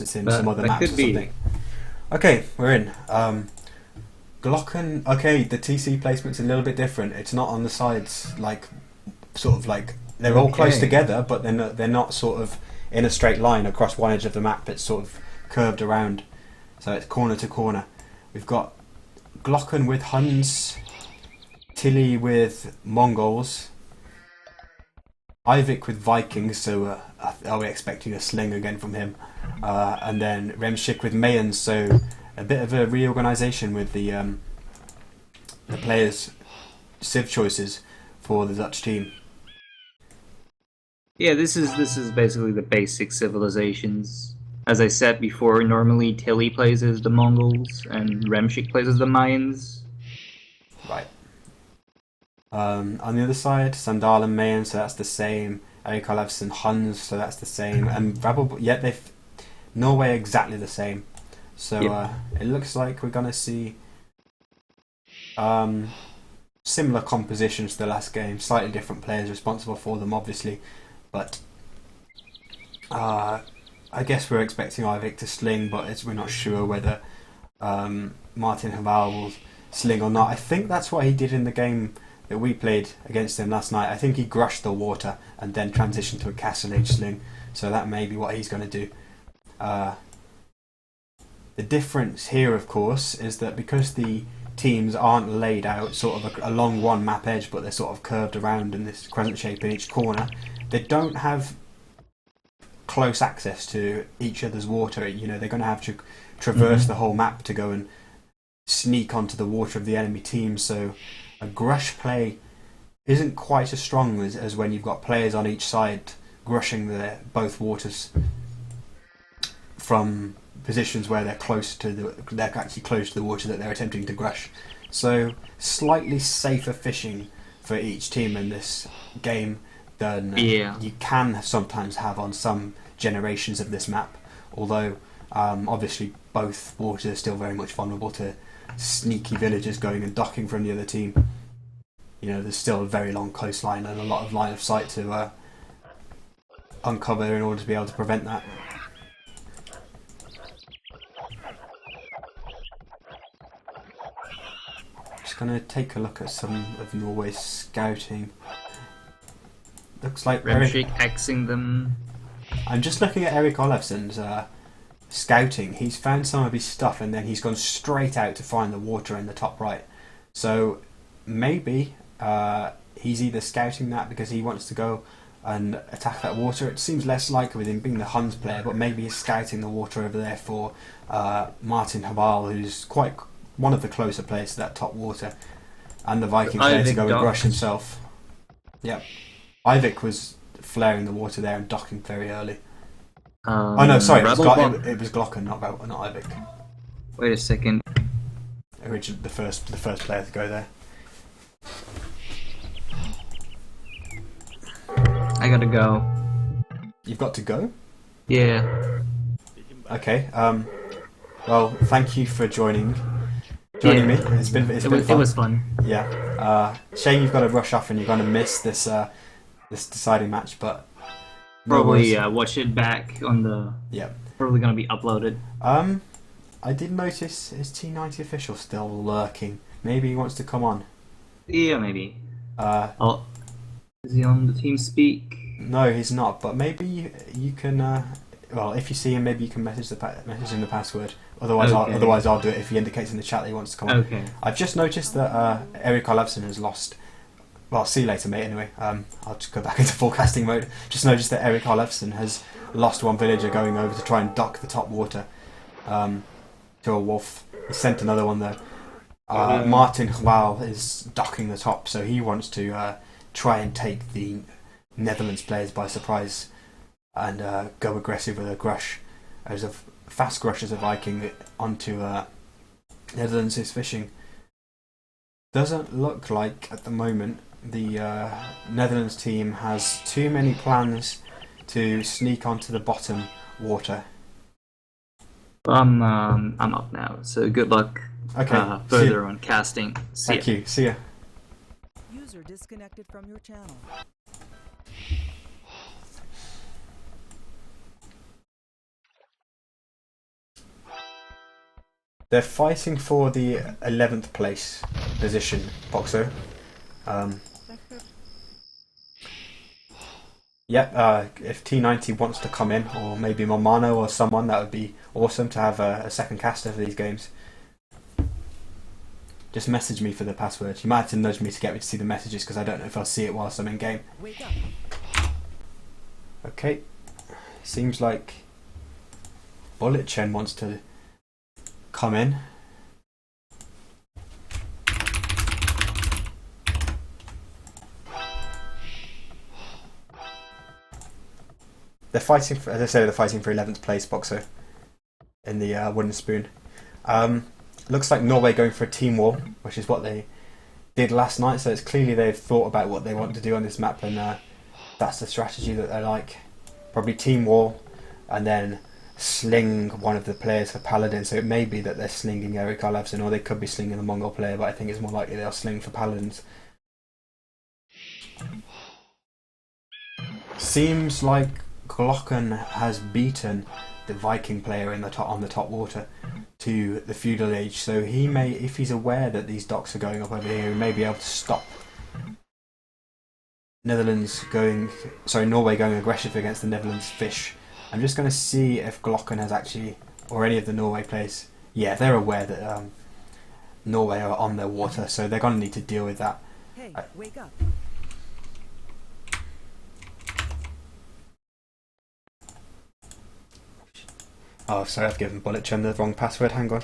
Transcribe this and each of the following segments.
It's in some other That maps could or be. something. Okay, we're in. Glocken. Okay, the TC placement's a little bit different. It's not on the sides, like sort of like they're all close Okay. together, but they're not sort of in a straight line across one edge of the map. It's sort of curved around, so it's corner to corner. We've got Glocken with Huns, Tilly with Mongols, Ivik with Vikings. So are we expecting a sling again from him? And then Remshik with Mayans. So a bit of a reorganisation with the players' civ choices for the Dutch team. Yeah, this is basically the basic civilizations. As I said before, normally Tilly plays as the Mongols and Remshik plays as the Mayans. Right. On the other side, Sandal and Mayan, so that's the same. Erik Olafsson Huns, so that's the same. And Rabble, yet they've Norway exactly the same. So Yep. it looks like we're gonna see similar compositions to the last game. Slightly different players responsible for them, obviously, but I guess we're expecting Ivik to sling, but we're not sure whether Martin Haval will sling or not. I think that's what he did in the game that we played against him last night. I think he grushed the water and then transitioned to a Castle Age sling, so that may be what he's going to do. Uh, the difference here, of course, is that because the teams aren't laid out sort of along one map edge, but they're sort of curved around in this crescent shape in each corner, they don't have close access to each other's water. You know, they're going to have to traverse the whole map to go and sneak onto the water of the enemy team. So a grush play isn't quite as strong as when you've got players on each side grushing both waters from positions where they're actually close to the water that they're attempting to grush. So slightly safer fishing for each team in this game than Yeah. you can sometimes have on some generations of this map. Although obviously both waters are still very much vulnerable to sneaky villagers going and docking from the other team. You know, there's still a very long coastline and a lot of line of sight to uncover in order to be able to prevent that. Just going to take a look at some of Norway's scouting. Looks like Remshik axing them. I'm just looking at Erik Olafsson's scouting. He's found some of his stuff and then he's gone straight out to find the water in the top right. So maybe he's either scouting that because he wants to go and attack that water. It seems less likely with him being the Huns player, but maybe he's scouting the water over there for Martin Habal, who's quite one of the closer players to that top water, and the Viking player to Ivik go and brush docked. himself. Yep. Ivik was flaring the water there and docking very early. Oh no, sorry, Rebel Block. it was Glocken, not Ivik. Wait a second. The first player to go there. I gotta go. You've got to go. Yeah. Okay. Well, thank you for joining Yeah. me. It's been It fun. was fun. Yeah. Shame you've got to rush off and you're going to miss this this deciding match, but no Probably worries. watch it back on the. Yeah. Probably gonna be uploaded. I did notice is T90 official still lurking. Maybe he wants to come on. Yeah, maybe. Uh, Oh, is he on the team speak? no, he's not. But maybe you can. Well, if you see him, maybe you can message him the password. Otherwise, Okay. I'll do it if he indicates in the chat that he wants to come on. Okay. I've just noticed that Erik Olafsson has lost. Well, see you later, mate. Anyway, I'll just go back into forecasting mode. Just noticed that Erik Olafsson has lost one villager going over to try and dock the top water to a wolf. He sent another one though. Martin Hwal is docking the top, so he wants to try and take the Netherlands players by surprise and go aggressive with a grush. As a fast grush as a Viking onto Netherlands is fishing. Doesn't look like at the moment the Netherlands team has too many plans to sneak onto the bottom water. I'm up now. So good luck. Okay, see Further you. on casting. See ya. Thank you. See ya. User disconnected from your channel. They're fighting for the 11th place position, Boxo. If T90 wants to come in, or maybe Momano or someone, that would be awesome to have a second caster for these games. Just message me for the password. You might have to nudge me to get me to see the messages, because I don't know if I'll see it whilst I'm in game. Wake up. Okay. Seems like Bullet Chen wants to come in. They're fighting for, as I say, they're fighting for 11th place, Boxer, in the wooden spoon. Looks like Norway going for a team war, which is what they did last night. So it's clearly they've thought about what they want to do on this map, and that's the strategy that they like. Probably team war, and then sling one of the players for Paladin. So it may be that they're slinging Eric Olafsson, or they could be slinging the Mongol player, but I think it's more likely they'll sling for Paladins. Seems like Glocken has beaten the Viking player in the on the top water to the feudal age, so he may, if he's aware that these docks are going up over here, he may be able to stop Norway going aggressive against the Netherlands fish. I'm just going to see if Glocken has actually, or any of the Norway players, yeah, they're aware that Norway are on their water, so they're going to need to deal with that. Hey, wake up. Oh, sorry, I've given Bullet Chen the wrong password. Hang on.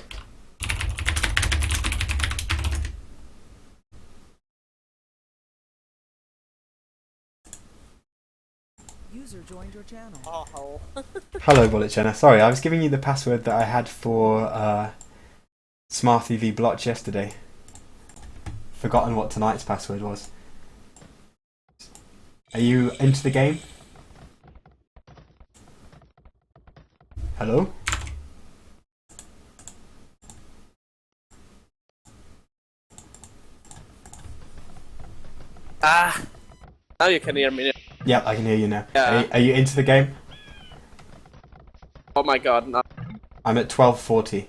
User joined your channel. Oh. Hello, Bullet Chen. Sorry, I was giving you the password that I had for Smarthy v Blotch yesterday. Forgotten what tonight's password was. Are you into the game? Hello? Now you can hear me. Yep, I can hear you now. Yeah. Are you into the game? Oh my god, no. I'm at 1240.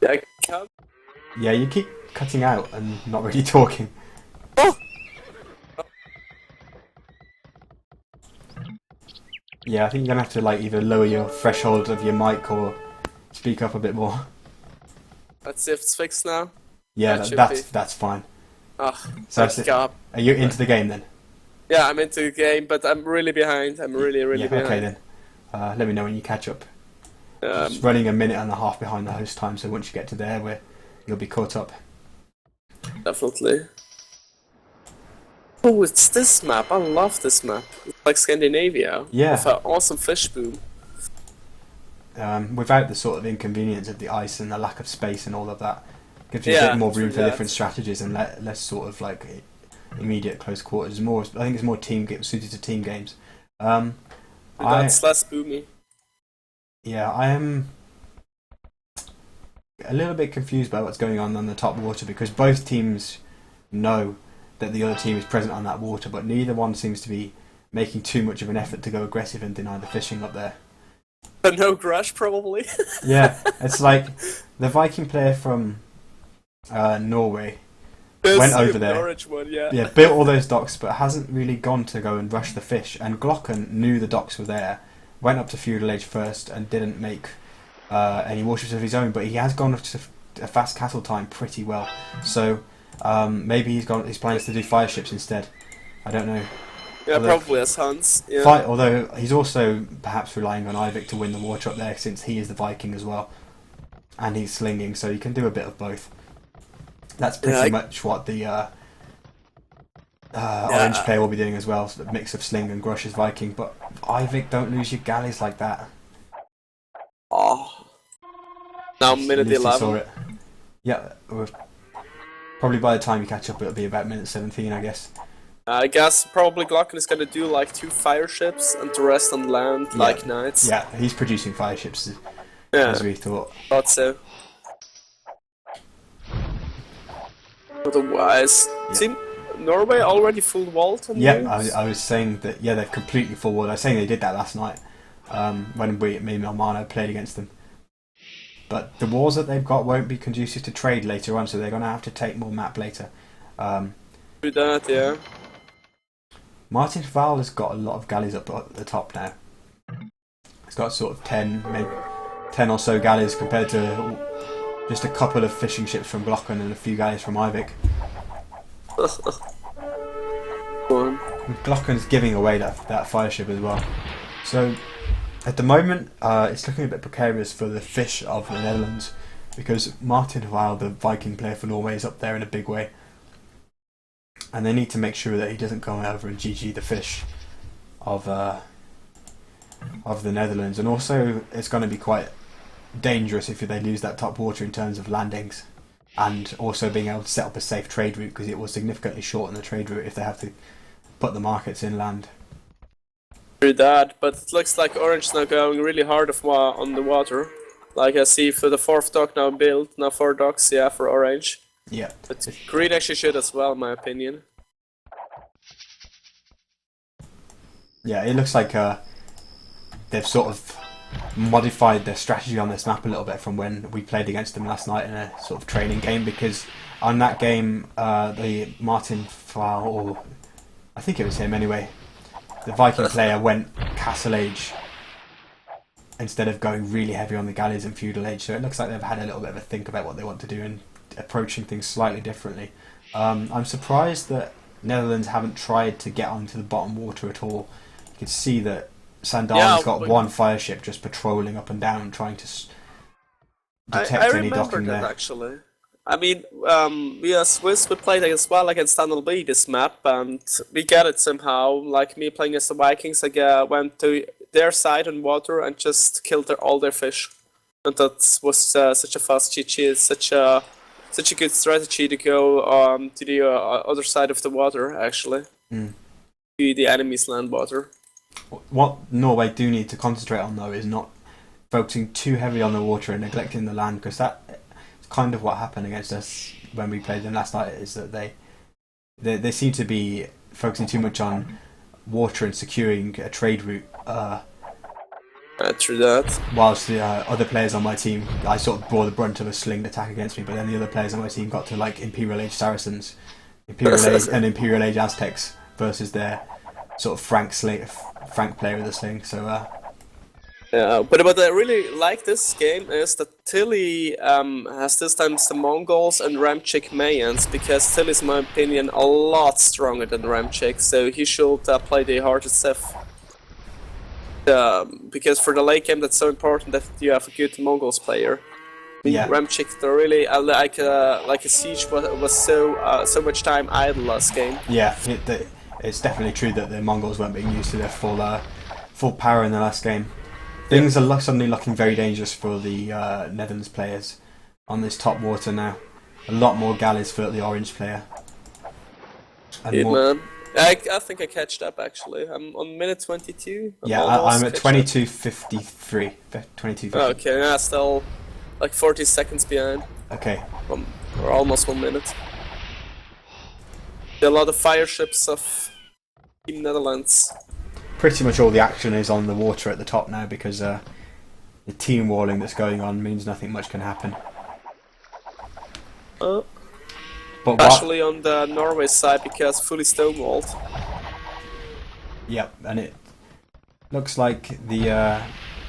I can't. Yeah, you keep cutting out and not really talking. Oh! Yeah, I think you're gonna have to like either lower your threshold of your mic or speak up a bit more. Let's see if it's fixed now. Yeah, That should that's fine. Oh, So thank God. are you into the game then? Yeah, I'm into the game, but I'm really behind. I'm really Yeah, behind. okay then. Let me know when you catch up. Um, It's running a minute and a half behind the host time, so once you get to there, you'll be caught up. Definitely. Oh, it's this map. I love this map. It's like Scandinavia. Yeah. With an awesome fish boom. Without the sort of inconvenience of the ice and the lack of space and all of that. Gives you a Yeah, bit more room true for that. different strategies and less sort of like immediate close quarters. I think it's more suited to team games. That's less boomy. Yeah, I am a little bit confused by what's going on the top water, because both teams know that the other team is present on that water, but neither one seems to be making too much of an effort to go aggressive and deny the fishing up there. No crush, probably. Yeah, it's like the Viking player from Norway This went over there. orange one, yeah. Yeah, built all those docks, but hasn't really gone to go and rush the fish. And Glocken knew the docks were there, went up to feudal age first, and didn't make any warships of his own. But he has gone up to a fast castle time pretty well. So maybe his plans to do fire ships instead. I don't know. Yeah, Although- probably as Hans. Yeah. Although he's also perhaps relying on Ivik to win the water up there, since he is the Viking as well, and he's slinging, so he can do a bit of both. That's pretty much what the orange player will be doing as well, so a mix of sling and Grush as Viking. But Ivik, don't lose your galleys like that. Oh. Now At minute least he saw 11. it. Yeah, probably by the time you catch up, it'll be about minute 17, I guess. I guess probably Glocken is gonna do like 2 fire ships and the rest on land, like knights. Yeah, he's producing fire ships Yeah, as we thought. thought so. Otherwise, Yeah. Team Norway already full vault on Yeah, you? I was saying that. Yeah, they've completely full wall. I was saying they did that last night. when me and Milmano played against them. But the wars that they've got won't be conducive to trade later on, so they're going to have to take more map later. Do that, yeah. Martin Val has got a lot of galleys up at the top now. He's got sort of 10, maybe 10 or so galleys compared to just a couple of fishing ships from Glocken and a few galleys from Ivik. Glocken's giving away that fire ship as well. So at the moment, it's looking a bit precarious for the fish of the Netherlands because Martin Val, the Viking player for Norway, is up there in a big way. And they need to make sure that he doesn't go over and GG the fish of the Netherlands. And also, it's going to be quite dangerous if they lose that top water in terms of landings, and also being able to set up a safe trade route, because it will significantly shorten the trade route if they have to put the markets inland. True that, but it looks like Orange is now going really hard on the water. Like I see for the 4th dock now built, now 4 docks, yeah, for Orange. Yeah. But Green actually should as well, in my opinion. Yeah, it looks like they've sort of modified their strategy on this map a little bit from when we played against them last night in a sort of training game, because on that game, the Martin Flau, or I think it was him anyway, the Viking player went Castle Age instead of going really heavy on the galleys and Feudal Age, so it looks like they've had a little bit of a think about what they want to do and approaching things slightly differently. I'm surprised that Netherlands haven't tried to get onto the bottom water at all. You can see that Sandalen's got one fire ship just patrolling up and down, trying to detect any docking there. Actually, I mean, we as Swiss, we played as well against NLB this map, and we get it somehow. Like me playing as the Vikings, I went to their side on water and just killed all their fish, and that was such a fast GG, such a good strategy to go to the other side of the water, actually, to the enemy's land water. What Norway do need to concentrate on, though, is not focusing too heavy on the water and neglecting the land, because that's kind of what happened against us when we played them last night, is that they seem to be focusing too much on water and securing a trade route. True that. Whilst the other players on my team, I sort of bore the brunt of a slinged attack against me, but then the other players on my team got to like Imperial Age Saracens, Imperial Age and Imperial Age Aztecs versus their sort of Frank player with the sling. So yeah, but what I really like this game is that Tilly has this time the Mongols and Ramchik Mayans, because Tilly's, in my opinion, a lot stronger than Ramchik, so he should play the hardest Sith. Because for the late game, that's so important that you have a good Mongols player. Yeah. Ramchik, they're really like a siege was so much time idle last game. Yeah, it's definitely true that the Mongols weren't being used to their full power in the last game. Things are suddenly looking very dangerous for the Netherlands players on this top water now. A lot more galleys for the Orange player. And Man. I think I catched up, actually. I'm on minute 22. I'm at 22:53. 22:50. Oh, okay, yeah, still like 40 seconds behind. Okay. Or almost 1 minute. There are a lot of fire ships of Team Netherlands. Pretty much all the action is on the water at the top now, because the team walling that's going on means nothing much can happen. But especially on the Norway side, because fully stonewalled. Yep, and it looks like the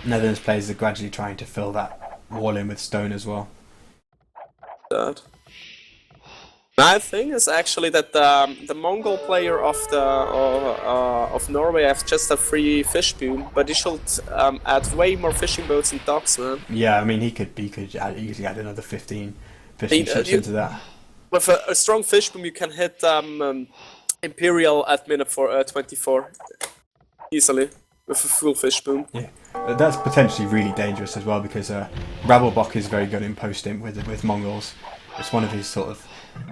Netherlands players are gradually trying to fill that wall in with stone as well. That. My thing is actually that the Mongol player of Norway has just a free fish boom, but he should add way more fishing boats and docks, man. Yeah, I mean he could easily add another 15 fishing ships into that. With a strong fish boom, you can hit Imperial at minute 24 easily with a full fish boom. Yeah, that's potentially really dangerous as well, because Rabelbach is very good in post-imp with Mongols. It's one of his sort of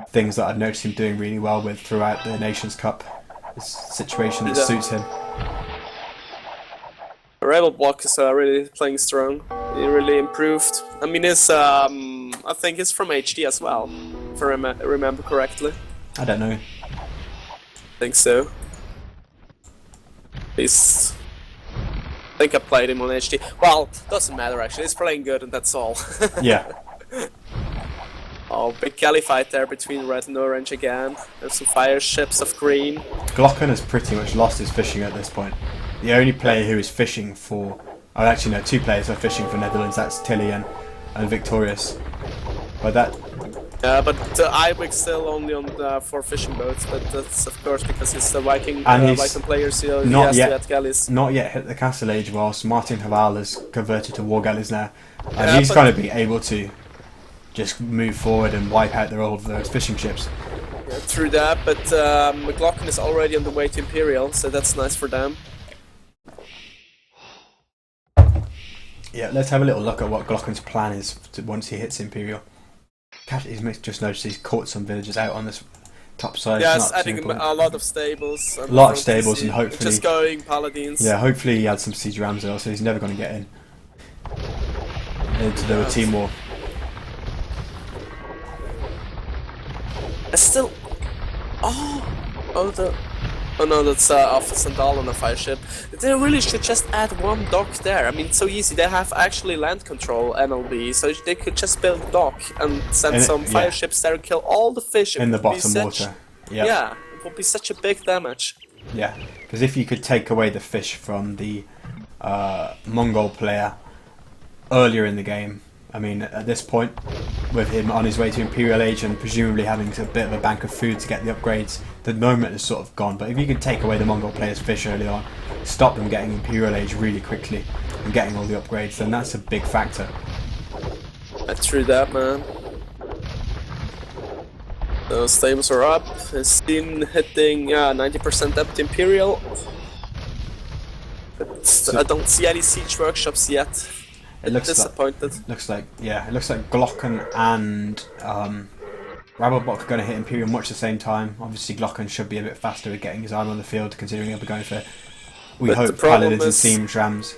things that I've noticed him doing really well with throughout the Nations Cup. It's a situation that suits him. Rabelbach is really playing strong. He really improved. I mean, I think he's from HD as well, if I remember correctly. I don't know. I think so. He's... I think I played him on HD. Well, doesn't matter actually. He's playing good, and that's all. Yeah. Oh, big galley fight there between red and orange again. There's some fire ships of green. Glocken has pretty much lost his fishing at this point. The only player who is fishing for... Oh, actually, no, 2 players are fishing for Netherlands. That's Tilly and Victorious. But that... But Ivic's still only on 4 fishing boats, but that's of course because he's the Viking, And he's Viking player, so he not has yet- to get galleys. Not yet hit the castle age, whilst Martin Haval has converted to war galleys now. And Yeah, he's but- going to be able to just move forward and wipe out all of those fishing ships. Yeah, through that, but McLaughlin is already on the way to Imperial, so that's nice for them. Yeah, let's have a little look at what Glocken's plan is once he hits Imperial. He's just noticed he's caught some villagers out on this top side. Yes, It's not too adding important. a lot of stables. A lot of stables and hopefully... Just going paladins. Yeah, hopefully he had some siege rams there, so he's never going to get in. Into the team war. I still... Oh no, that's off Sandal on a fire ship. They really should just add 1 dock there. I mean, it's so easy. They have actually land control NLB, so they could just build a dock and send some fire ships there and kill all the fish. In the It would be bottom water. Yeah. Yeah, it would be such a big damage. Yeah, because if you could take away the fish from the Mongol player earlier in the game, I mean, at this point, with him on his way to Imperial Age and presumably having a bit of a bank of food to get the upgrades, the moment is sort of gone. But if you could take away the Mongol player's fish early on, stop them getting Imperial Age really quickly and getting all the upgrades, then that's a big factor. True that, man. Those stables are up. It's seen hitting 90% up to Imperial. But I don't see any siege workshops yet. It looks disappointed. It looks like Glocken and Rabbelbach are going to hit Imperial much the same time. Obviously, Glocken should be a bit faster at getting his arm on the field, considering he'll be going for, we But the hope, problem Paladins and is- Siege Rams.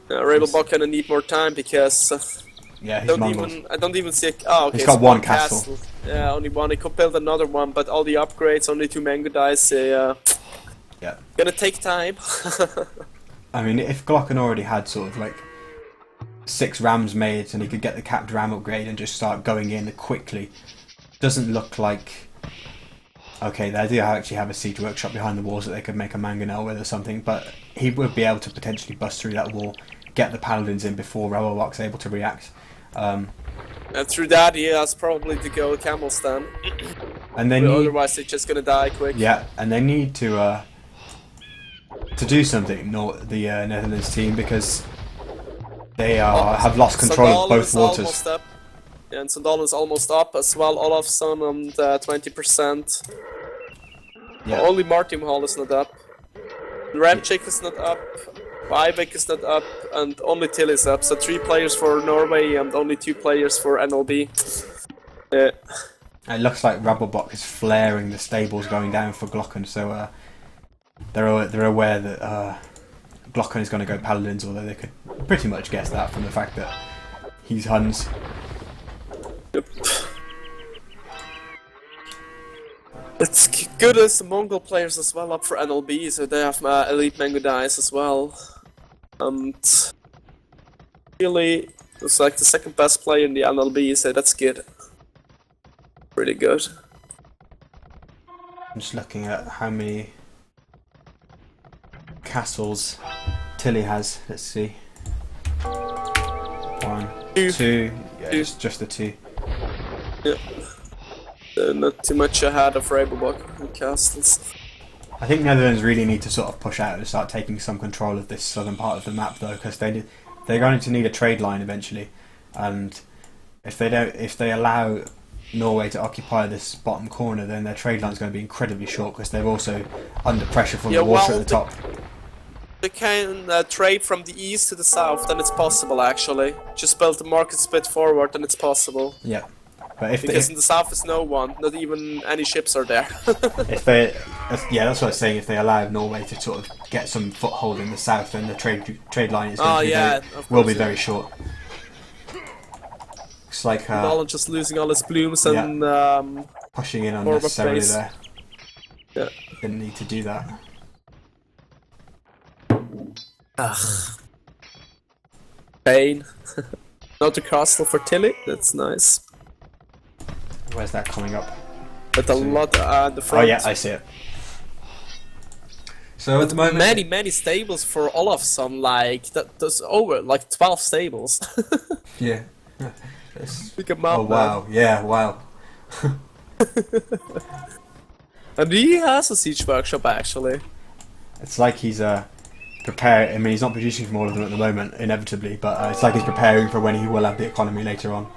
Ravenbach gonna need more time because Yeah, I he's don't Mongols. even see. Oh, okay. He's got so one castle. Yeah, only one. He could build another one, but all the upgrades, only 2 mango dice. Yeah. Gonna take time. I mean, if Glocken already had sort of like 6 rams made and he could get the capped ram upgrade and just start going in quickly, doesn't look like... Okay, they do actually have a siege workshop behind the walls that they could make a mangonel with or something, but he would be able to potentially bust through that wall, get the paladins in before Rabbelbach's able to react. And through that, he has probably to go camel stand. And they need... Otherwise, they're just gonna die quick. Yeah, and they need to do something, the Netherlands team, because they have lost control of both waters. Almost up. Yeah, and Sandal is almost up as well. Olafsson on the 20%. Yeah. Only Martin Hall is not up. Ramchick is not up. Vivek is not up, and only Till is up. So 3 players for Norway and only 2 players for NLB. It looks like Rabbelbach is flaring the stables going down for Glocken, so they're aware that Glocken is going to go Paladins, although they could pretty much guess that from the fact that he's Huns. Yep. It's good as the Mongol players as well up for NLB, so they have elite mango dice as well. And really, it's like the 2nd best player in the NLB, so that's good. Pretty good. I'm just looking at how many castles Tilly has. Let's see. 1, 2. Yeah, it's just the 2. Yep. Not too much ahead of Ravenbach and castles. I think Netherlands really need to sort of push out and start taking some control of this southern part of the map, though, because they're going to need a trade line eventually, and if they allow Norway to occupy this bottom corner, then their trade line is going to be incredibly short because they're also under pressure from the water at the top. They can trade from the east to the south, then it's possible actually. Just build the market split forward, and it's possible. Yeah, but Because in the south is no one, not even any ships are there. that's what I was saying. If they allow Norway to sort of get some foothold in the south, then the trade line is going to be very short. Looks like Nolan just losing all his blooms and pushing in more of a unnecessarily base. there. Yeah. Didn't need to do that. Pain. Another castle for Tilly. That's nice. Where's that coming up? But a lot the Oh front. yeah, I see it. So at the moment, Many stables for Olafsson. Like there's over like 12 stables. yeah. Look at map, Oh wow, yeah, wow. And he has a siege workshop actually. It's like he's preparing. I mean, he's not producing from all of them at the moment, inevitably, but it's like he's preparing for when he will have the economy later on.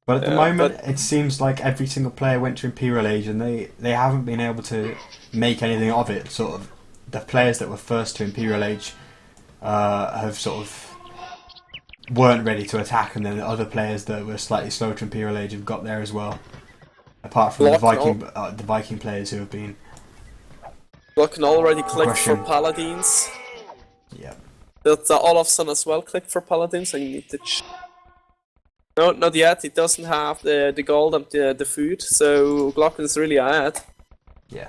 But at the moment, it seems like every single player went to Imperial Age, and they haven't been able to make anything of it. Sort of, the players that were first to Imperial Age have sort of weren't ready to attack, and then the other players that were slightly slower to Imperial Age have got there as well. Apart from the Viking players who have been. Glocken already clicked for Russian. paladins. Yeah. But Olafsson as well clicked for paladins. I need to. No, not yet. It doesn't have the gold and the food, so Glocken's really ahead. Yeah.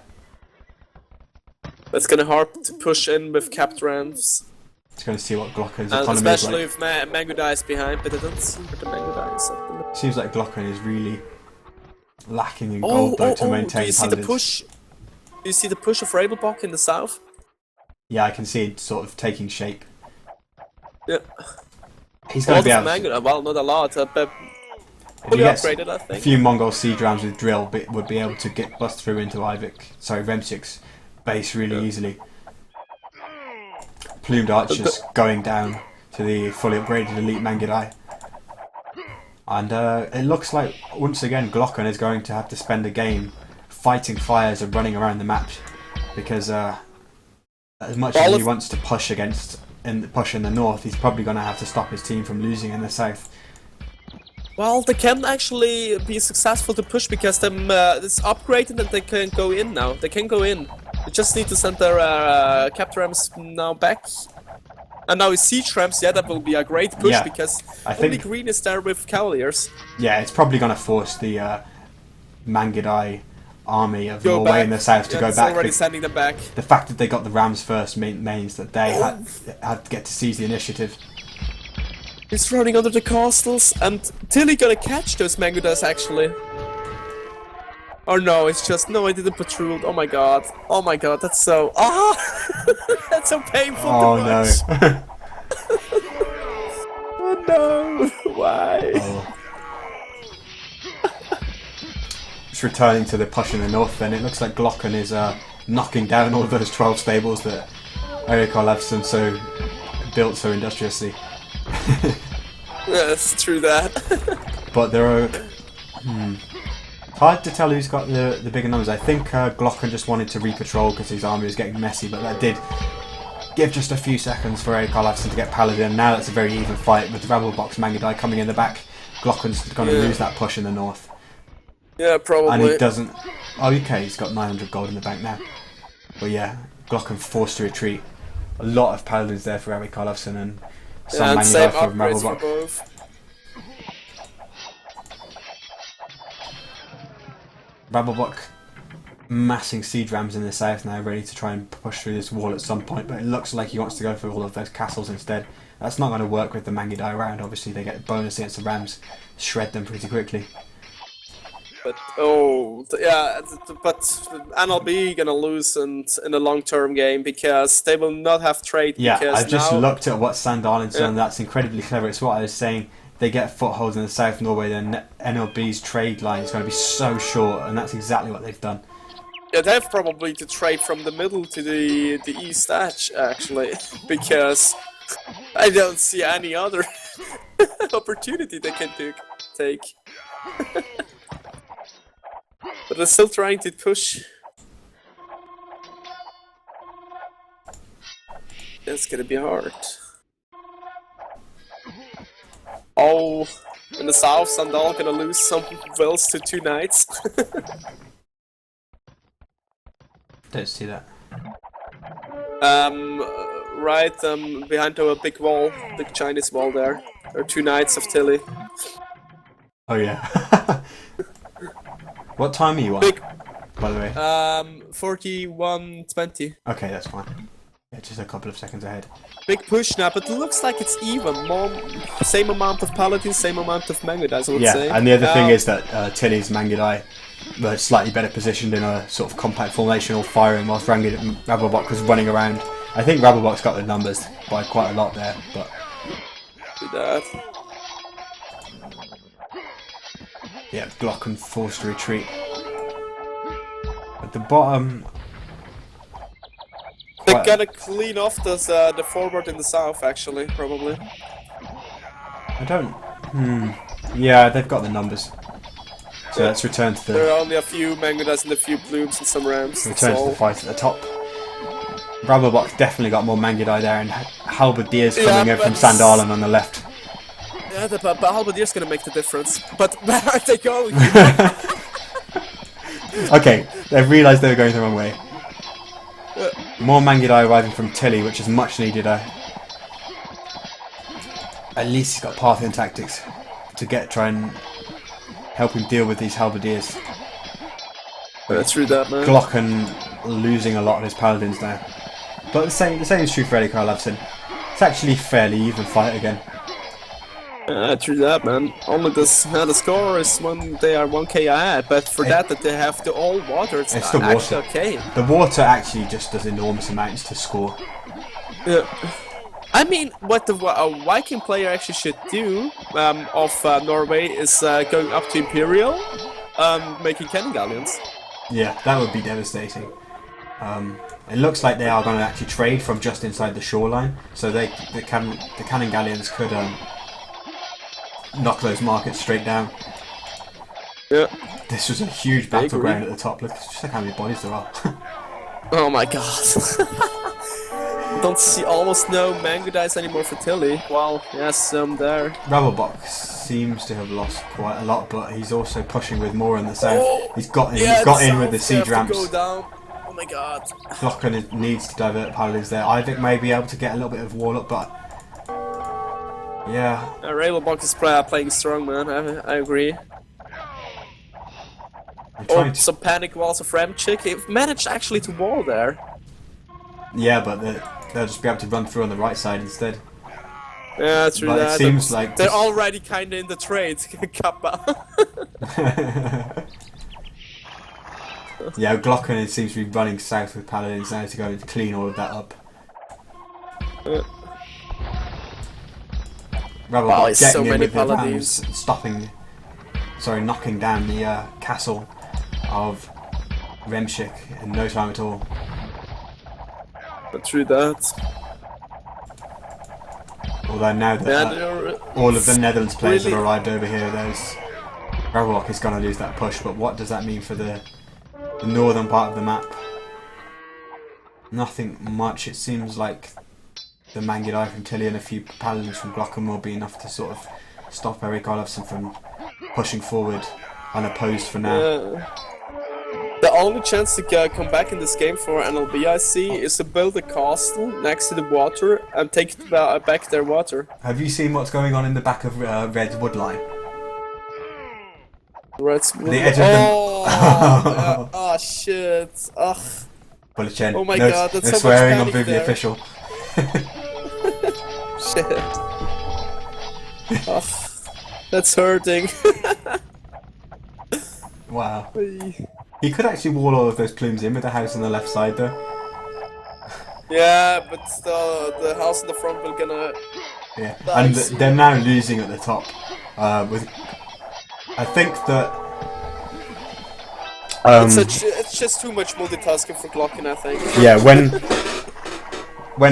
But it's gonna hard to push in with capped ramps. It's going to see what Glocken's And economy especially is if Mangudai is behind, but I don't see where the Mangudai is at the minute. like. Seems like Glocken is really lacking in gold though to maintain do you see paladins. the push? Do you see the push of Ravenbach in the south? Yeah, I can see it sort of taking shape. Yeah. He's All going of to be able to, Mangudai, well, not a lot, but if he fully gets upgraded, I a think. few Mongol siege rams with drill, would be able to get bust through into Remsik's base really easily. Plumed archers going down to the fully upgraded elite Mangudai. And it looks like, once again, Glocken is going to have to spend a game fighting fires and running around the map. Because as much as he wants to push in the north, he's probably going to have to stop his team from losing in the south. Well, they can actually be successful to push because it's upgraded and they can go in now. They can go in. They just need to send their capped rams now back. And now it's siege rams, yeah, that will be a great push because I only think, green is there with cavaliers. Yeah, it's probably going to force the Mangudai army of Norway in the south to go it's back. Already sending them back. The fact that they got the rams first means that they had to get to seize the initiative. He's running under the castles, and Tilly gonna catch those Mangudais actually. Or no, it's just no. I didn't protrude. Oh my god! Oh my god! That's so that's so painful. Oh to no! watch. Oh no! Why? Oh. Just returning to the push in the north, then it looks like Glocken is knocking down all of those 12 stables that Erik Olafsson built so industriously. Yes, true that. But there are. Hard to tell who's got the bigger numbers. I think Glocken just wanted to repatrol because his army was getting messy, but that did give just a few seconds for Erik Olafsson to get Paladin. Now it's a very even fight with the Rebel Box Mangudai coming in the back. Glocken's going to lose that push in the north. Yeah, probably. And he doesn't. Oh, okay, he's got 900 gold in the bank now. But yeah, Glocken forced to retreat. A lot of Paladins there for Erik Olafsson and some same Mangudai for upgrades Rebel for Box. both. Rabelbach massing siege rams in the south now, ready to try and push through this wall at some point, but it looks like he wants to go for all of those castles instead. That's not going to work with the Mangudai around. Obviously they get bonus against the rams, shred them pretty quickly. But but NLB gonna lose in the long-term game because they will not have trade. Yeah, because I've just now, looked at what Sandalin's done. That's incredibly clever. It's what I was saying. They get footholds in the South Norway, then NLB's trade line is going to be so short, and that's exactly what they've done. Yeah, they have probably to trade from the middle to the east edge actually, because I don't see any other opportunity they can take. But they're still trying to push. It's gonna be hard. Oh, in the south, Sandal gonna lose some wills to 2 knights. Don't see that. Right behind the big wall, big Chinese wall there. There are 2 knights of Tilly. Oh yeah. What time are you on? Big. By the way. 41:20. Okay, that's fine. Yeah, just a couple of seconds ahead. Big push now, but it looks like it's even. Same amount of Paladins, same amount of Mangudais, I would say. Yeah, and the other thing is that Tilly's Mangudai were slightly better positioned in a sort of compact formation or firing whilst Rabblebok was running around. I think Rabblebok's got the numbers by quite a lot there, but... Do that. Yeah, Glocken forced to retreat. At the bottom... They're gonna clean off the forward in the south, actually, probably. I don't... Yeah, they've got the numbers. So let's return to There the... are only a few Mangudais and a few Plumes and some Rams. Return to the fight at the top. Rabblebok's definitely got more Mangudai there, and Halberdiers coming in from Sandalen on the left. Yeah, but Halberdier's gonna make the difference. But where are they going? Okay, they've realised they were going the wrong way. More Mangudai arriving from Tilly, which is much needed. At least he's got Parthian tactics to try and help him deal with these Halberdiers. That's true, that man. Glocken losing a lot of his paladins now. But the same is true for Eddie Karlavsson. It's actually fairly even fight again. True that, man. Only the score is when they are 1k ahead, but for that they have the all water, it's the actually water. okay. The water actually just does enormous amounts to score. Yeah. I mean, what a Viking player actually should do of Norway is going up to Imperial, making cannon galleons. Yeah, that would be devastating. It looks like they are going to actually trade from just inside the shoreline, so the cannon galleons could knock those markets straight down. Yeah. This was a huge battleground at the top. Look, just look how many bodies there are. Oh my god. Don't see almost no Mangudais anymore for Tilly. Well, yes, there. Rabblebok seems to have lost quite a lot, but he's also pushing with more in the south. Oh, He's got yeah, in with the siege ramps. Go down. Oh my god. Glocken needs to divert paladins there. Ivik may be able to get a little bit of wall up, but yeah. Rabblebok is playing strong, man. I agree. Some panic walls of Ramchick. They've managed actually to wall there. Yeah, but they'll just be able to run through on the right side instead. Yeah, true. But that. It seems like they're already kind of in the trade. Kappa. Yeah, Glocken seems to be running south with paladins now to go and clean all of that up. Wow, getting so in many with the paladins. Rams, knocking down the castle of Remshik in no time at all. But true that. Although now that all of the Netherlands players have arrived over here, Rabblebok is going to lose that push, but what does that mean for the northern part of the map? Nothing much. It seems like the Mangudai from Tilly and a few paladins from Glocken will be enough to sort of stop Erik Olafsson from pushing forward unopposed for now. Yeah. The only chance to come back in this game for NLB, I see, is to build a castle next to the water and take back their water. Have you seen what's going on in the back of Red's woodline? The edge of oh shit! Ugh. Bullet Oh my god, that's so much swearing on panic Vivi there. official. Shit. Ugh. That's hurting. Wow. He could actually wall all of those plumes in with the house on the left side though. Yeah, but the house in the front will gonna... Yeah, Nice. and they're now losing at the top. I think that... it's just too much multitasking for Glocken, I think. Yeah, when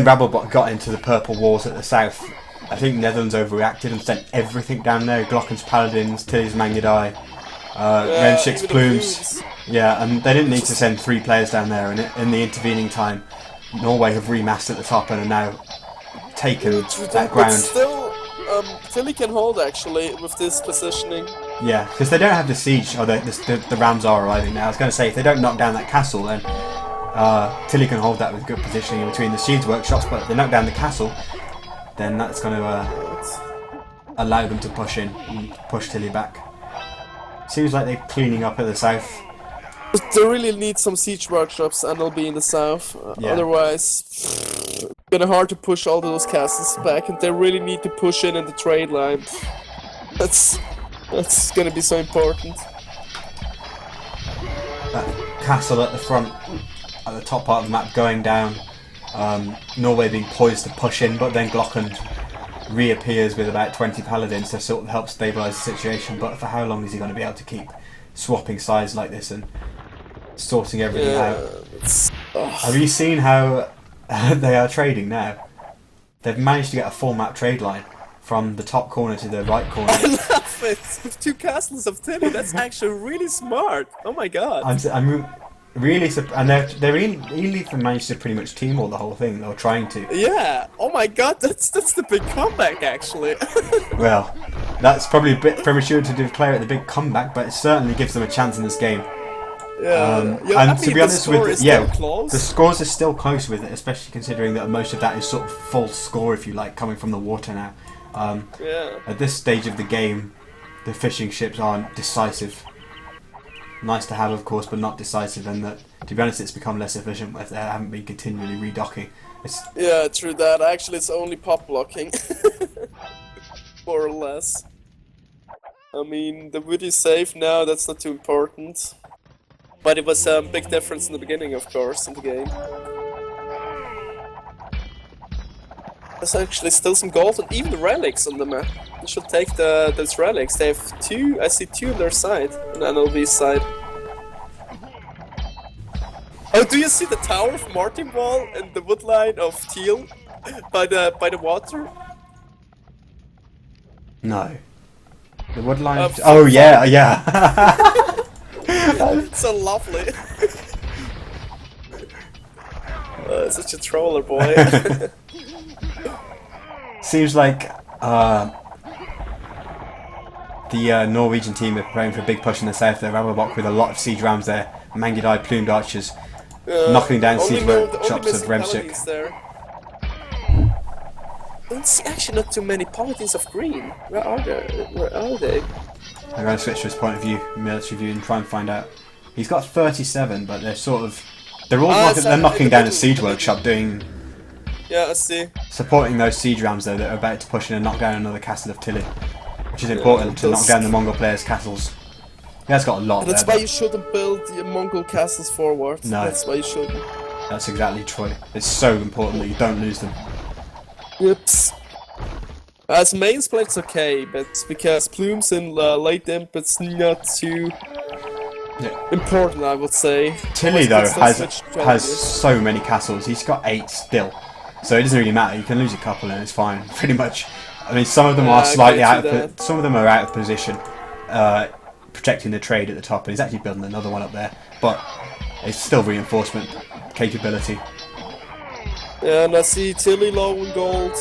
Rabblebok got into the purple walls at the south, I think Netherlands overreacted and sent everything down there. Glocken's Paladins, Tilly's Mangudai, Renshik's even the Plumes. Yeah, and they didn't need to send 3 players down there, and in the intervening time, Norway have remassed at the top and are now taken that But ground. still, Tilly can hold actually with this positioning. Yeah, because they don't have the siege, or the Rams are arriving now. I was going to say, if they don't knock down that castle, then Tilly can hold that with good positioning in between the siege workshops, but if they knock down the castle, then that's going to allow them to push in and push Tilly back. Seems like they're cleaning up at the south. But they really need some siege workshops and they'll be in the south. Yeah. Otherwise, Gonna hard to push all those castles back, and they really need to push in the trade line. That's gonna be so important. That castle at the front, at the top part of the map, going down. Norway being poised to push in, but then Glocken reappears with about 20 paladins to sort of help stabilise the situation. But for how long is he going to be able to keep swapping sides like this and sorting everything out? Have you seen how they are trading now? They've managed to get a full map trade line from the top corner to the right corner. I love it! With 2 castles of Tilly, that's actually really smart. Oh my god. I'm really and they're really managed to pretty much team all the whole thing. They were trying to. Yeah. Oh my god, that's the big comeback actually. Well, that's probably a bit premature to declare it the big comeback, but it certainly gives them a chance in this game. And to be honest with the scores are still close with it, especially considering that most of that is sort of full score, if you like, coming from the water now. At this stage of the game, the fishing ships aren't decisive. Nice to have, of course, but not decisive, and that, to be honest, it's become less efficient if they haven't been continually redocking. Yeah, true that. Actually, it's only pop blocking. More or less. I mean, the wood is safe now, that's not too important. But it was a big difference in the beginning, of course, in the game. There's actually still some gold and even relics on the map. You should take those relics. They have 2, I see 2 on their side, on NLV's side. Oh, do you see the tower of Martin Wall and the wood line of Teal by the water? No. The wood line. Oh yeah, yeah. So lovely. Such a troller boy. Seems like the Norwegian team are preparing for a big push in the south. They're Ravelbach with a lot of siege rams there, Mangudai plumed archers, knocking down siege shops of Remshik. There's actually not too many paladins of green. Where are they? I'm going to switch to his point of view, military view, and try and find out. He's got 37, but they're sort of... They're all knocking down a siege workshop, Yeah, I see. supporting those siege rams though that are about to push in and knock down another castle of Tilly, which is important to knock down the Mongol players' castles. He has got a lot. That's why you shouldn't build the Mongol castles forward. No. That's why you shouldn't. That's exactly true. It's so important that you don't lose them. Whoops. As main split's okay, but because plumes in late imp, it's not too important, I would say. Tilly though has so many castles. He's got 8 still, so it doesn't really matter. You can lose a couple and it's fine, pretty much. I mean, some of them are slightly out of some of them are out of position, protecting the trade at the top, and he's actually building another one up there. But it's still reinforcement capability. Yeah, and I see Tilly low in gold,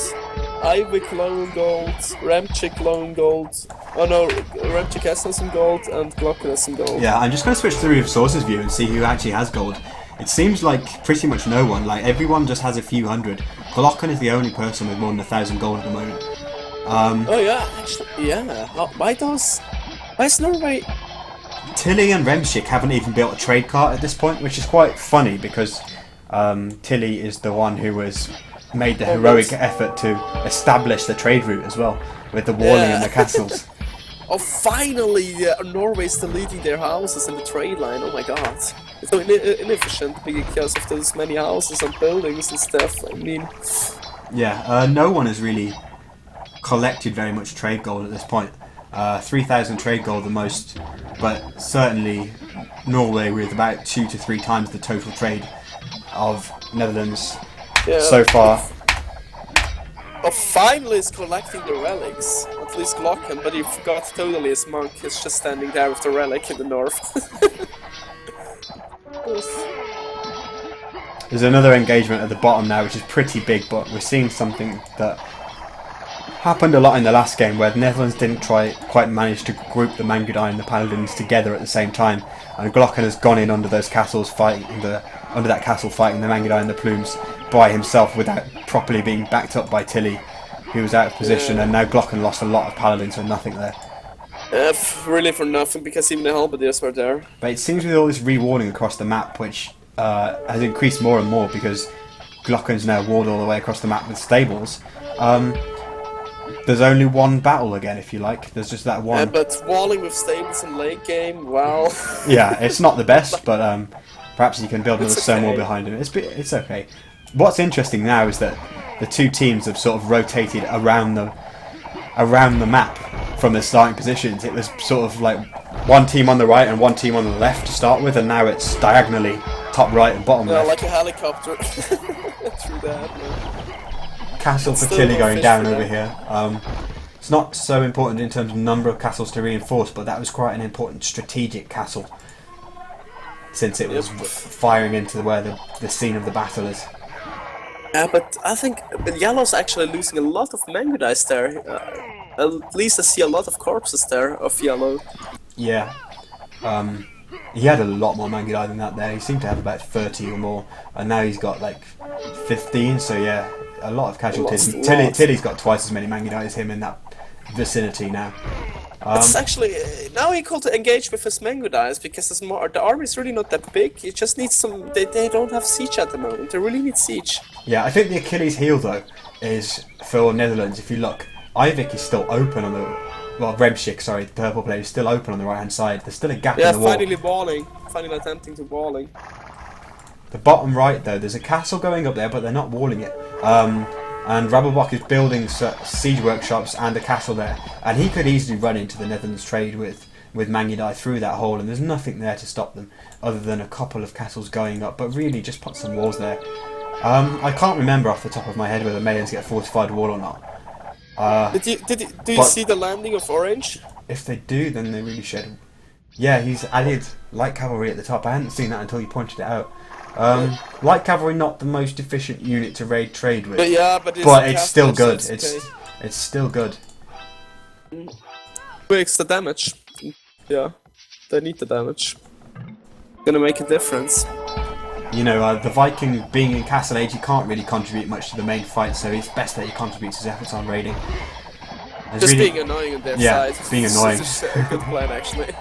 Ivik low in gold, Remchik low in gold. Oh no, Remchik has some gold and Glocken has some gold. Yeah, I'm just going to switch through Source's view and see who actually has gold. It seems like pretty much no one. Like, everyone just has a few hundred. Glocken is the only person with more than 1,000 gold at the moment. Oh yeah, actually, yeah. Why is Norway... Tilly and Remshik haven't even built a trade cart at this point, which is quite funny because Tilly is the one who has made the heroic effort to establish the trade route as well, with the walling and the castles. Oh, finally, Norway's deleting their houses in the trade line. Oh my god. It's so inefficient because of those many houses and buildings and stuff. I mean... Yeah, no one has really collected very much trade gold at this point. 3,000 trade gold the most, but certainly Norway with about 2 to 3 times the total trade of Netherlands so far. Oh, finally is collecting the relics. At least Glocken, but he forgot totally his monk is just standing there with the relic in the north. There's another engagement at the bottom now, which is pretty big, but we're seeing something that happened a lot in the last game, where the Netherlands didn't quite manage to group the Mangudai and the Paladins together at the same time, and Glocken has gone in under those castles fighting under that castle fighting the Mangudai and the Plumes by himself without properly being backed up by Tilly, who was out of position, and now Glocken lost a lot of Paladins for nothing there. Really for nothing, because even the halberdiers were there. But it seems with all this rewarding across the map, which has increased more and more because Glocken's now walled all the way across the map with stables. There's only one battle again, if you like. There's just that one. But walling with stables in late game, wow. Yeah, it's not the best, but perhaps you can build another stone wall okay. behind him. It's okay. What's interesting now is that the two teams have sort of rotated around the map from their starting positions. It was sort of like one team on the right and one team on the left to start with, and now it's diagonally top right and bottom left. Like a helicopter through that. Castle It's for still Tilly more going fish down for over them. here. It's not so important in terms of number of castles to reinforce, but that was quite an important strategic castle, since it was firing into where the scene of the battle is. Yeah, but I think Yellow's actually losing a lot of mango dice there. At least I see a lot of corpses there of Yellow. Yeah. He had a lot more Mangudai than that there. He seemed to have about 30 or more, and now he's got like 15, so yeah, a lot of casualties. Tilly's got twice as many Mangudai as him in that vicinity now. It's actually now equal to engage with his mango dice because the army is really not that big. It just needs some. They don't have siege at the moment. They really need siege. Yeah, I think the Achilles heel though is for Netherlands. If you look, Ivik is still open on the Remschik, sorry, the purple player is still open on the right hand side. There's still a gap in the wall. finally walling. Finally attempting to walling. The bottom right though, there's a castle going up there, but they're not walling it. And Rabobank is building siege workshops and a castle there, and he could easily run into the Netherlands trade with Mangudai through that hole, and there's nothing there to stop them other than a couple of castles going up, but really just put some walls there. I can't remember off the top of my head whether Mayans get a fortified wall or not. Do you see the landing of Orange? If they do, then they really should. Yeah, he's added light cavalry at the top. I hadn't seen that until you pointed it out. Light cavalry not the most efficient unit to raid trade with, but it's still good. So it's It's still good. Makes the damage. Yeah, they need the damage. Gonna make a difference. You know, the Viking being in Castle Age, he can't really contribute much to the main fight, so it's best that he contributes his efforts on raiding. Just being annoying on their side. Yeah, being annoying. It's a good plan, actually.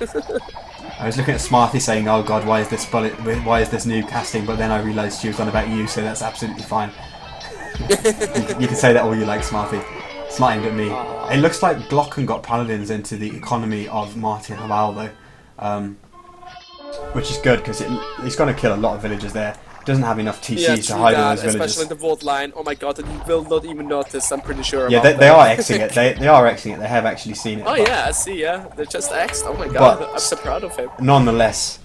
I was looking at Smarthy saying, "Oh God, why is this new casting?" But then I realised she was on about you, so that's absolutely fine. you can say that all you like, Smarthy. It's not aimed at me. It looks like Glocken got paladins into the economy of Martin Haval though, which is good because he's going to kill a lot of villagers there. Doesn't have enough TCs to hide all those villages. Especially in the vault line. Oh my God, and you will not even notice. I'm pretty sure. Yeah, they are Xing it. They are Xing it. They have actually seen it. Oh yeah, I see. Yeah, they're just Xed. Oh my God, I'm so proud of him. Nonetheless,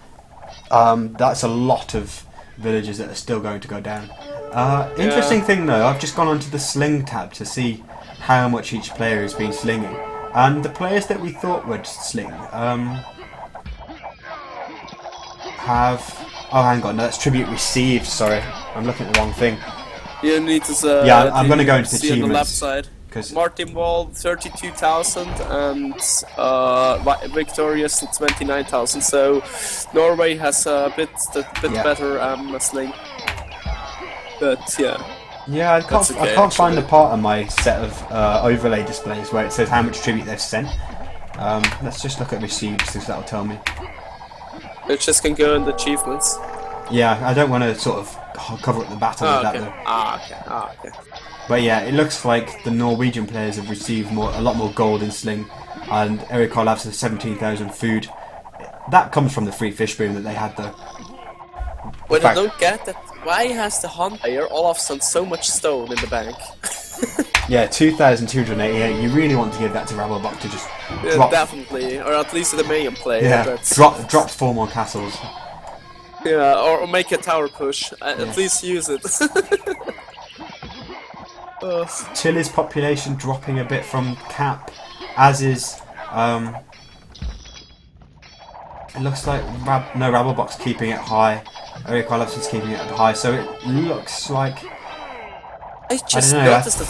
that's a lot of villages that are still going to go down. Interesting thing though, I've just gone onto the sling tab to see how much each player has been slinging, and the players that we thought would sling have. Oh, hang on, no, that's tribute received. Sorry, I'm looking at the wrong thing. You need to. Yeah, I'm going to go into the achievements. On the left achievements. side. Martin Wall 32,000 and Victorious 29,000. So Norway has a bit better sling. But yeah. Yeah, I can't find the part on my set of overlay displays where it says how much tribute they've sent. Let's just look at received because that'll tell me. It just can go in the achievements. Yeah, I don't want to sort of cover up the battle with that though. Okay. But yeah, it looks like the Norwegian players have received a lot more gold in sling, and Eric Olavs has 17,000 food. That comes from the free fish boom that they had though. What I don't get that, why has the hunt player Olafsson so much stone in the bank? Yeah, 2,288. You really want to give that to Rabobank to just drop. Definitely, or at least the main player. Yeah, drop 4 more castles. Yeah, or make a tower push. At least use it. Tilly's population dropping a bit from cap, as is. It looks like Rabobank's keeping it high. Eric Olafsson's keeping it high, so it looks like. I just noticed that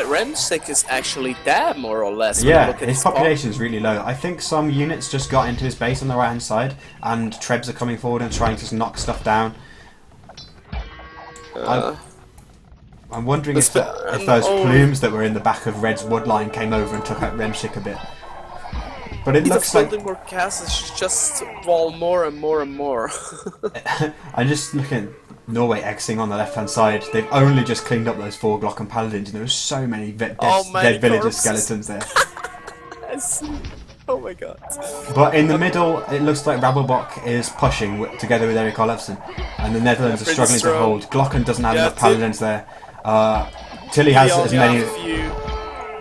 Remsik is actually dead, more or less. Yeah, his population is really low. I think some units just got into his base on the right hand side, and Trebs are coming forward and trying to knock stuff down. I'm wondering if those plumes that were in the back of Red's woodline came over and took out Remsik a bit. But it Instead looks of like building more castles, you just wall more and more and more. I just look at Norway Xing on the left hand side. They've only just cleaned up those 4 Glock and Paladins, and there were so many dead villager corpses. skeletons there. I see. Oh my god. But in the middle, it looks like Rabobank is pushing together with Erik Olafsson, and the Netherlands are pretty struggling strong. to hold. Glocken doesn't have Yeah, enough Paladins there. Tilly has as many.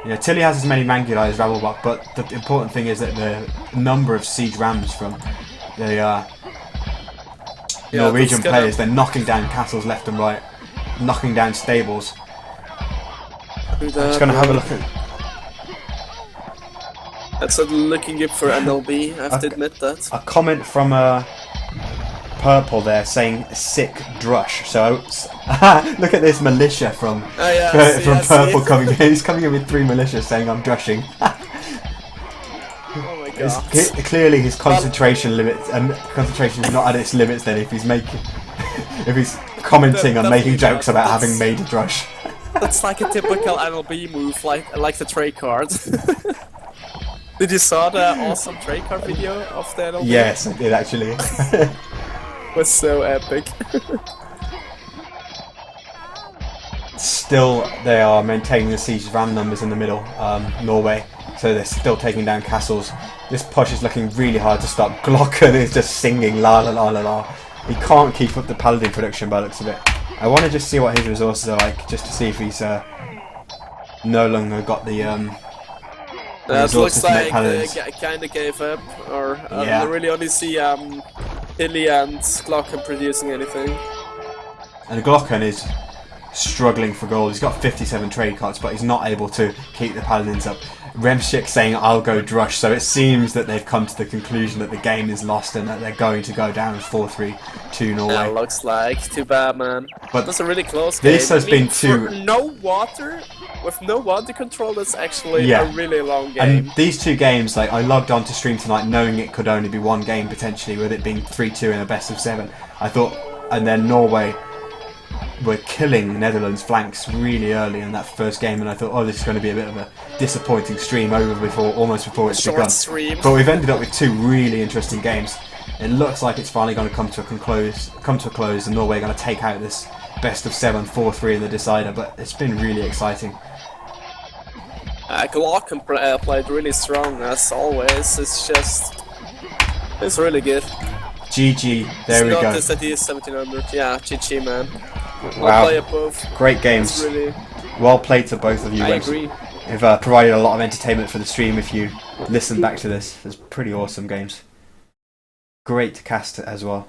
Yeah, Tilly has as many Mangudai as Rabobank, but the important thing is that the number of siege rams from the Norwegian players, they're knocking down castles left and right, knocking down stables. I'm just going to have a look at... That's looking good for NLB, I have to admit that. A comment from Purple there saying sick drush. So look at this militia from Purple coming in. He's coming in with 3 militia saying I'm drushing. Oh my god. Clearly his concentration limits and concentration is not at its limits then if he's making if he's commenting on making jokes about having made a drush. That's like a typical NLB move, like the trade card. Did you saw the awesome trade card video of the NLB? Yes, I did actually. Was so epic. Still, they are maintaining the siege ram numbers in the middle, Norway, so they're still taking down castles. This push is looking really hard to stop. Glocken is just singing la la la la la. He can't keep up the paladin production by the looks of it. I want to just see what his resources are like, just to see if he's no longer got the it looks like they kind of gave up, or yeah. I really only see Hilly and Glocken producing anything. And Glocken is struggling for gold. He's got 57 trade cards, but he's not able to keep the paladins up. Remshik saying I'll go drush, so it seems that they've come to the conclusion that the game is lost and that they're going to go down 4-3 to Norway. Yeah, looks like. Too bad, man. But that's a really close game. This has been too... With no water control, that's actually a really long game. And these 2 games, like I logged on to stream tonight knowing it could only be 1 game potentially, with it being 3-2 in a best of 7. I thought, and then Norway were killing Netherlands' flanks really early in that first game, and I thought, oh, this is going to be a bit of a disappointing stream almost before it's begun. Stream. But we've ended up with 2 really interesting games. It looks like it's finally going to come to a close, and Norway are going to take out this best of 7 4-3 in the decider. But it's been really exciting. Glocken played really strong as always. It's really good. GG, there we go. Notice that he is 1700. Yeah, GG, man. Wow. I'll play it both. Great games. Really... Well played to both of you. I agree. You've provided a lot of entertainment for the stream if you listen back to this. It's pretty awesome games. Great cast as well.